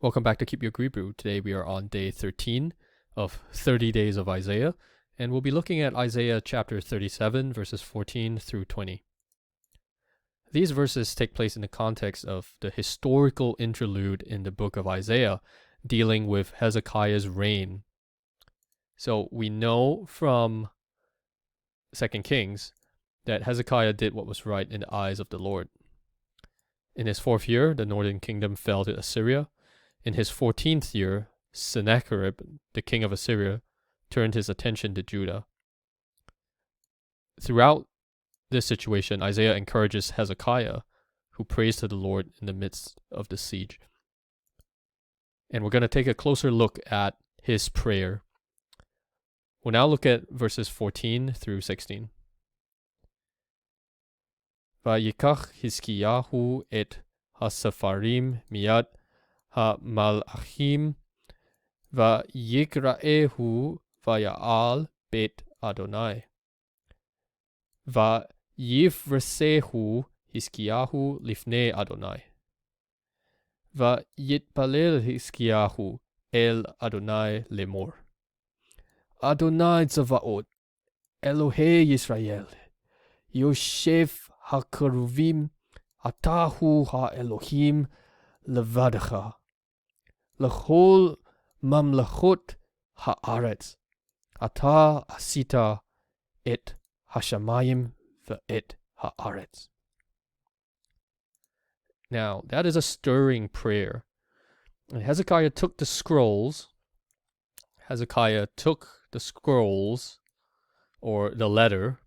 Welcome back to Keep Your Hebrew. Today we are on day 13 of 30 days of Isaiah, and we'll be looking at Isaiah chapter 37, verses 14 through 20. These verses take place in the context of the historical interlude in the book of Isaiah dealing with Hezekiah's reign. So we know from 2 Kings that Hezekiah did what was right in the eyes of the Lord. In his 4th year, the northern kingdom fell to Assyria. In his 14th year, Sennacherib, the king of Assyria, turned his attention to Judah. Throughout this situation, Isaiah encourages Hezekiah, who prays to the Lord in the midst of the siege. And we're going to take a closer look at his prayer. We'll now look at verses 14 through 16. Vayikach Hizkiyahu et hasafarim miyad ha-malachim vayikra'ehu vaya'al bet Adonai. Vayivresehu Hizkiyahu lifnei Adonai. Vayitpalel Hizkiyahu el Adonai lemor. Adonai Tzavaot, Elohei Yisrael, Yosef HaKeruvim, Atahu HaElohim Levadecha, Lechol Mamlechot Haaretz, Ata Asita et Hashamayim ve'et Haaretz. Now, that is a stirring prayer. And Hezekiah took the scrolls, or the letter,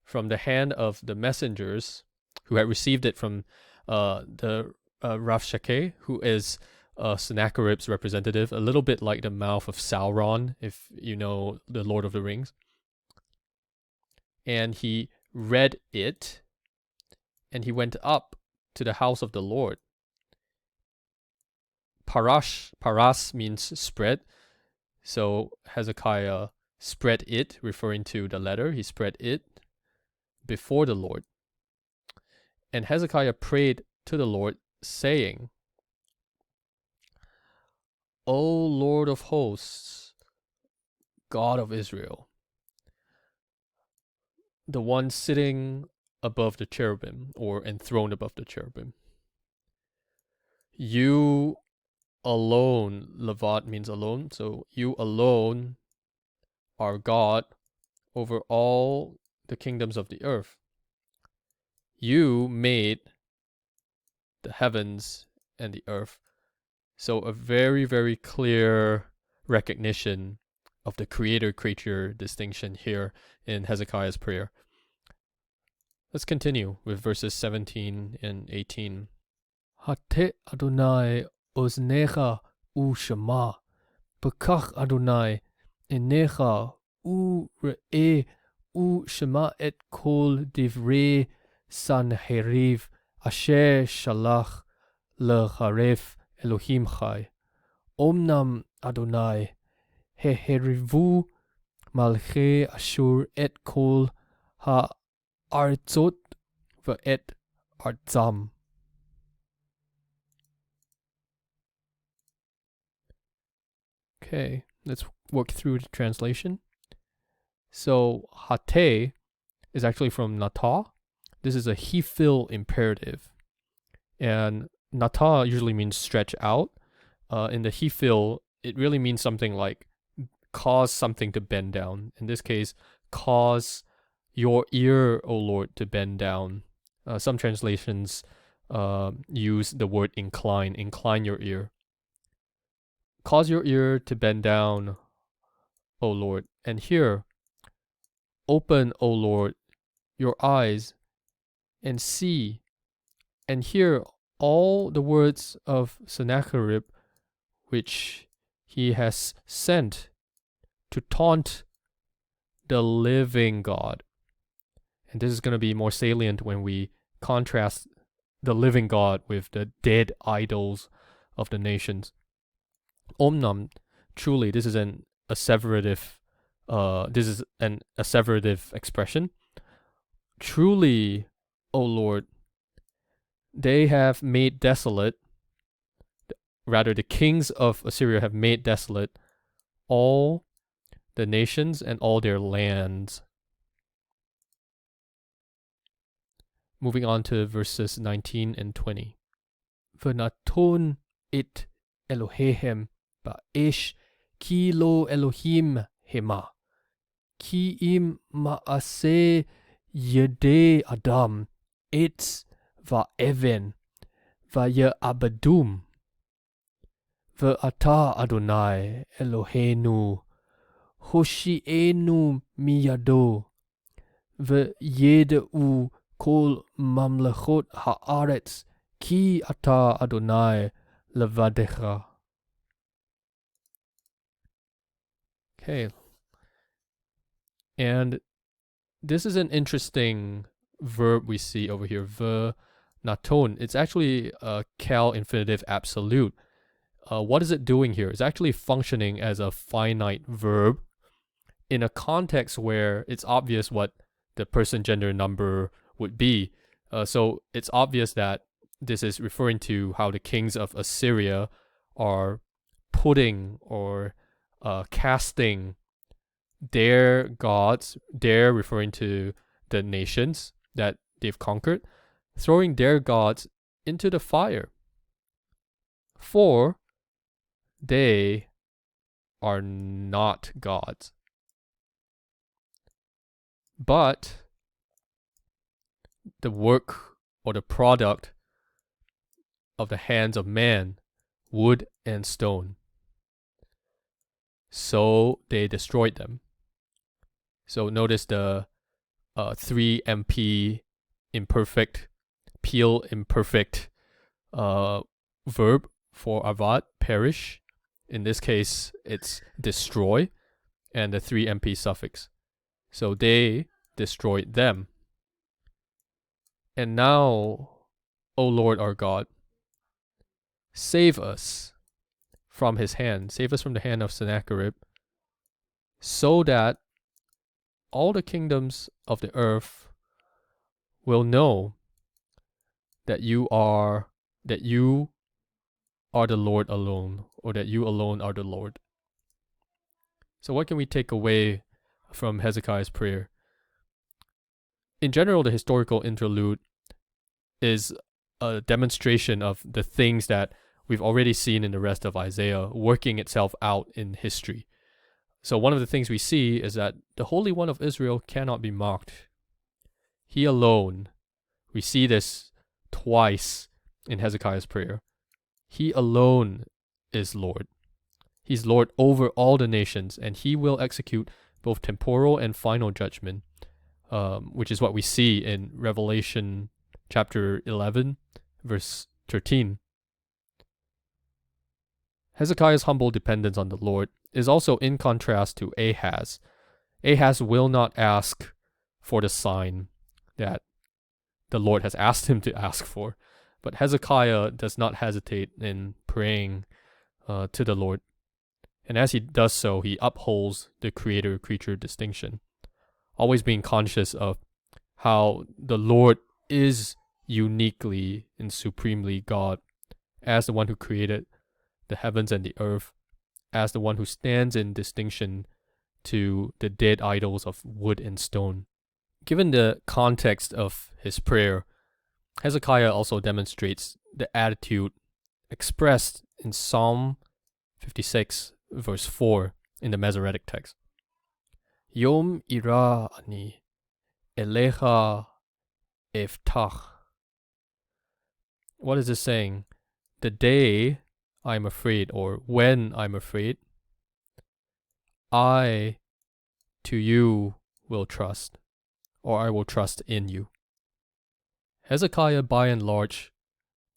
from the hand of the messengers who had received it from the Rabshakeh, who is Sennacherib's representative, a little bit like the mouth of Sauron, if you know the Lord of the Rings. And he read it, and he went up to the house of the Lord. Paras means spread. So Hezekiah spread it, referring to the letter. He spread it before the Lord. And Hezekiah prayed to the Lord, saying, O Lord of hosts, God of Israel, the one sitting above the cherubim, or enthroned above the cherubim, you alone, Levat means alone, so you alone are God over all the kingdoms of the earth. You made the heavens and the earth. So a very, very clear recognition of the creator-creature distinction here in Hezekiah's prayer. Let's continue with verses 17 and 18. Hate Adonai Oznecha u Shema, Bekach Adonai Enecha u Re'eh u Shema et kol divrei Sanheriv asher shalach lecharef Elohim chai. Omnam Adonai heherivu malchei Ashur et kol ha'artzot ve'et artzam. Okay, let's work through the translation. So, hate is actually from natah. This is a he-fill imperative. And natah usually means stretch out. In the he-fill, it really means something like cause something to bend down. In this case, cause your ear, O Lord, to bend down. Some translations use the word incline your ear. Cause your ear to bend down, O Lord, and hear. Open, O Lord, your eyes, and see, and hear all the words of Sennacherib, which he has sent to taunt the living God. And this is going to be more salient when we contrast the living God with the dead idols of the nations. Omnam, truly, this is an asseverative expression. Truly, O Lord, they have made desolate rather the kings of Assyria have made desolate all the nations and all their lands. Moving on to verses 19 and 20. V'naton it Elohehem ba'esh ki lo Elohim hema ki im ma'aseh yedei Adam etz va'even va'ye'abadum v'ata Adonai Eloheinu hoshi'enu miyado v'yedeu kol mamlechot ha'aretz ki ata Adonai levadecha. Okay. And this is an interesting verb we see over here, v'naton. It's actually a cal infinitive absolute. What is it doing here? It's actually functioning as a finite verb in a context where it's obvious what the person, gender, number would be. So it's obvious that this is referring to how the kings of Assyria are putting or casting their gods, they're referring to the nations that they've conquered, throwing their gods into the fire. For they are not gods, but the work or the product of the hands of man, wood and stone. So they destroyed them. So notice the 3MP imperfect, peel imperfect verb for avad, perish. In this case, it's destroy, and the 3MP suffix. So they destroyed them. And now, O Lord our God, save us from his hand, save us from the hand of Sennacherib, so that all the kingdoms of the earth will know that you are the Lord alone, or that you alone are the Lord. So what can we take away from Hezekiah's prayer? In general, the historical interlude is a demonstration of the things that we've already seen in the rest of Isaiah working itself out in history. So one of the things we see is that the Holy One of Israel cannot be mocked. He alone, we see this twice in Hezekiah's prayer. He alone is Lord. He's Lord over all the nations, and he will execute both temporal and final judgment, which is what we see in Revelation chapter 11, verse 13. Hezekiah's humble dependence on the Lord is also in contrast to Ahaz. Ahaz will not ask for the sign that the Lord has asked him to ask for, but Hezekiah does not hesitate in praying to the Lord. And as he does so, he upholds the creator-creature distinction, always being conscious of how the Lord is uniquely and supremely God, as the one who created the heavens and the earth, as the one who stands in distinction to the dead idols of wood and stone. Given the context of his prayer, Hezekiah also demonstrates the attitude expressed in Psalm 56, verse 4 in the Masoretic text. Yom ira ani elecha eftach. What is this saying? The day I'm afraid, or when I'm afraid, I to you will trust, or I will trust in you. Hezekiah, by and large,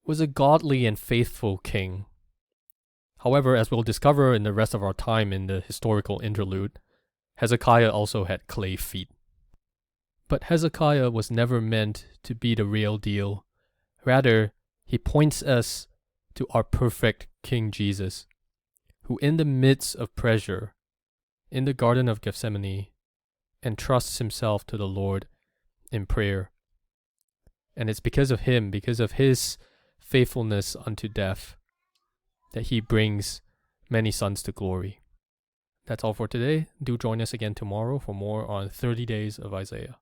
was a godly and faithful king. However, as we'll discover in the rest of our time in the historical interlude, Hezekiah also had clay feet. But Hezekiah was never meant to be the real deal. Rather, he points us to our perfect King Jesus, who in the midst of pressure, in the Garden of Gethsemane, entrusts himself to the Lord in prayer. And it's because of him, because of his faithfulness unto death, that he brings many sons to glory. That's all for today. Do join us again tomorrow for more on 30 Days of Isaiah.